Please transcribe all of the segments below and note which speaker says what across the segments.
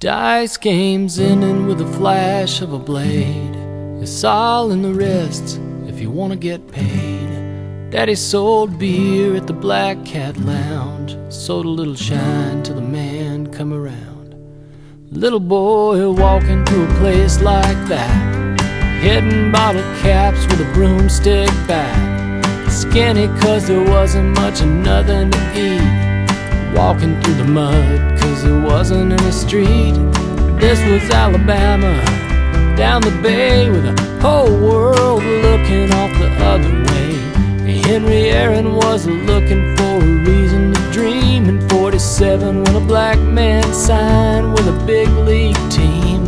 Speaker 1: Dice games ending with a flash of a blade. It's all in the wrists if you wanna get paid. Daddy sold beer at the Black Cat Lounge, sold a little shine till the man come around. Little boy walking through a place like that, hitting bottle caps with a broomstick bat. Skinny 'cause there wasn't much of nothing to eat, walking through the mud 'cause there wasn't any street. This was Alabama, down the bay, with the whole world looking off the other way. Henry Aaron was looking for a reason to dream in 47 when a black man signed with a big league team.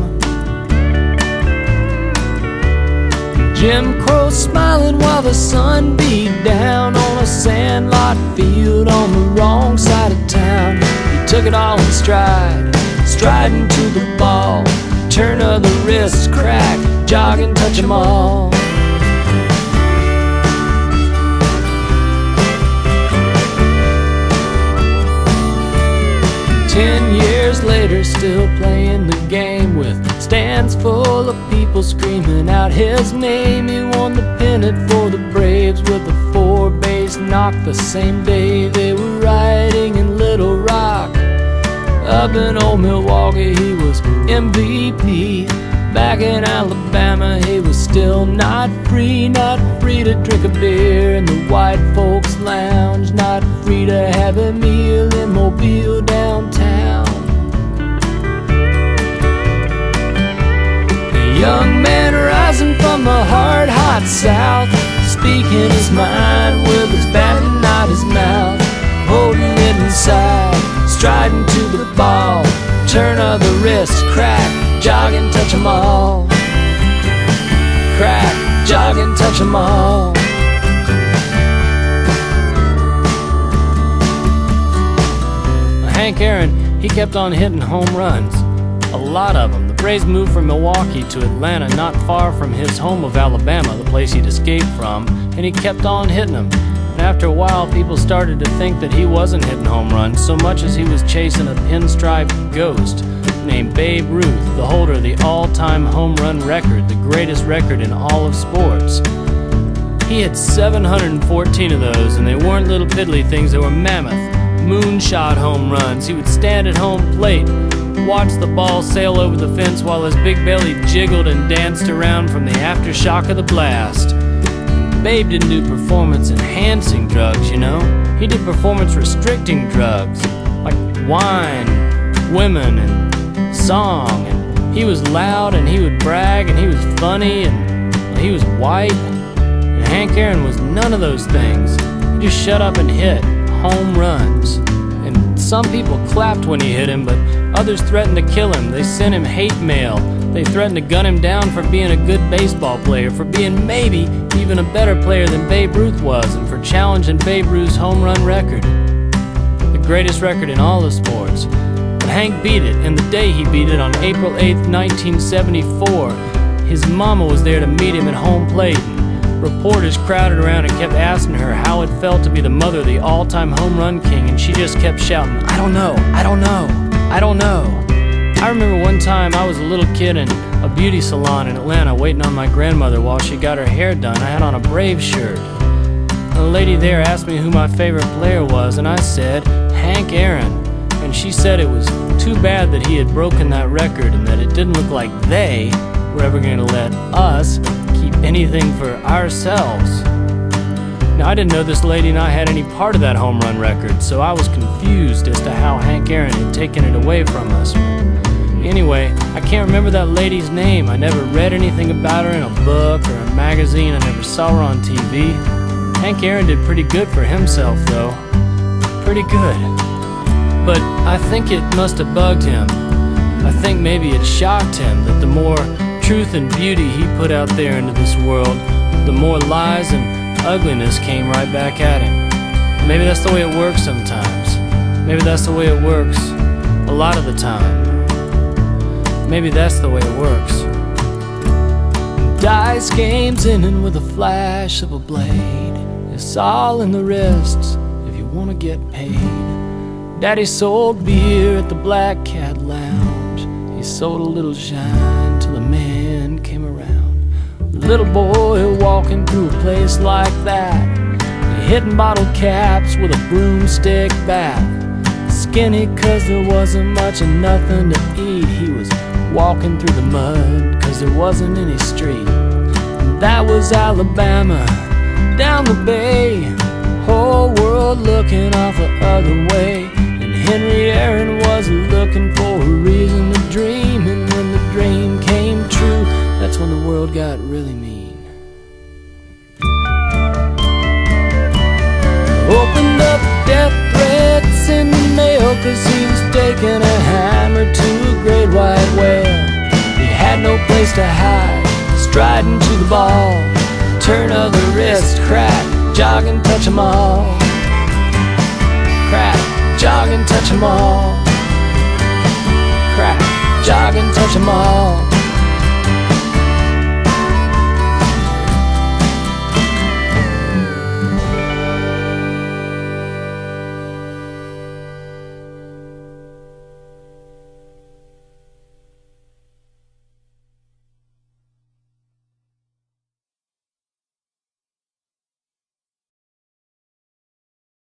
Speaker 1: Jim Crow smiling while the sun beat down on a sandlot field on the wrong side of town. He took it all in stride, striding to the ball, turn of the wrists, crack, jogging, touch 'em all. Later, still playing the game with stands full of people screaming out his name. He won the pennant for the Braves with a 4-base knock the same day they were riding in Little Rock. Up in old Milwaukee he was MVP. Back in Alabama he was still not free to drink a beer in the white folks lounge, not free to have a meal in Mobile downtown. Young man rising from the hard, hot south, speaking his mind with his bat and not his mouth, holding it inside, striding to the ball, turn of the wrist, crack, jogging, touch 'em all. Crack, jogging, touch 'em all. Hank Aaron, he kept on hitting home runs, a lot of them. The Braves moved from Milwaukee to Atlanta, not far from his home of Alabama, the place he'd escaped from, and he kept on hitting them. And after a while, people started to think that he wasn't hitting home runs so much as he was chasing a pinstripe ghost named Babe Ruth, the holder of the all-time home run record, the greatest record in all of sports. He had 714 of those, and they weren't little piddly things, they were mammoth, moonshot home runs. He would stand at home plate, watch the ball sail over the fence while his big belly jiggled and danced around from the aftershock of the blast. Babe didn't do performance-enhancing drugs, you know. He did performance-restricting drugs, like wine, women, and song. And he was loud, and he would brag, and he was funny, and he was white. And Hank Aaron was none of those things. He just shut up and hit home runs. And some people clapped when he hit him, but others threatened to kill him. They sent him hate mail. They threatened to gun him down for being a good baseball player, for being maybe even a better player than Babe Ruth was, and for challenging Babe Ruth's home run record, the greatest record in all of sports. But Hank beat it, and the day he beat it, on April 8th, 1974, his mama was there to meet him at home plate. Reporters crowded around and kept asking her how it felt to be the mother of the all-time home run king, and she just kept shouting, "I don't know, I don't know, I don't know." I remember one time I was a little kid in a beauty salon in Atlanta waiting on my grandmother while she got her hair done. I had on a Braves shirt. And the lady there asked me who my favorite player was, and I said, Hank Aaron. And she said it was too bad that he had broken that record and that it didn't look like they were ever going to let us keep anything for ourselves. Now, I didn't know this lady and I had any part of that home run record, so I was confused as to how Hank Aaron had taken it away from us. Anyway, I can't remember that lady's name. I never read anything about her in a book or a magazine. I never saw her on TV. Hank Aaron did pretty good for himself, though. Pretty good. But I think it must have bugged him. I think maybe it shocked him that the more truth and beauty he put out there into this world, the more lies and ugliness came right back at him. Maybe that's the way it works sometimes. Maybe that's the way it works a lot of the time. Maybe that's the way it works. Dice games ending with a flash of a blade. It's all in the wrists if you want to get paid. Daddy sold beer at the Black Cat Lounge, He sowed a little shine till the man came around. Little boy walking through a place like that, hitting bottle caps with a broomstick bat. Skinny 'cause there wasn't much of nothing to eat. He was walking through the mud 'cause there wasn't any street. And that was Alabama, down the bay, whole world looking off the other way. And Henry Aaron was looking for a reason to dream. And when the dream came true, that's when the world got really mean. Opened up death threats in the mail 'cause he was taking a hammer to a great white whale. He had no place to hide, striding to the ball, turn of the wrist, crack, jog and touch 'em all. Crack, jog and touch 'em all.